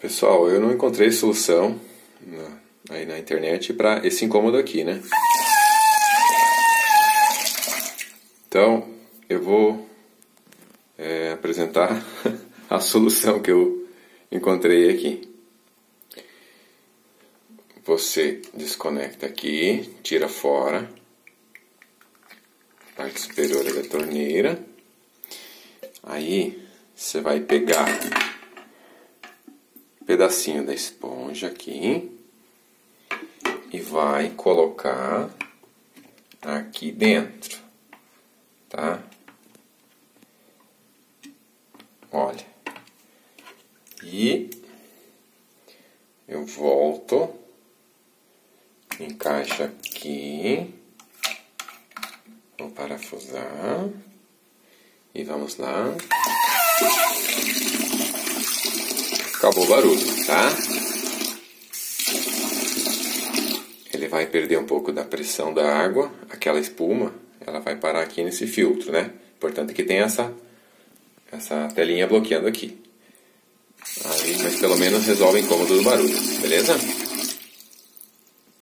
Pessoal, eu não encontrei solução aí na internet para esse incômodo aqui, né? Então, eu vou apresentar a solução que eu encontrei aqui. Você desconecta aqui, tira fora a parte superior da torneira. Aí você vai pegar um pedacinho da esponja aqui e vai colocar aqui dentro, tá? Olha. E eu volto, encaixa aqui, vou parafusar e vamos lá. Acabou o barulho, tá? Ele vai perder um pouco da pressão da água, aquela espuma, ela vai parar aqui nesse filtro, né? Importante que tenha essa telinha bloqueando aqui. Aí, mas pelo menos resolve o incômodo do barulho, beleza?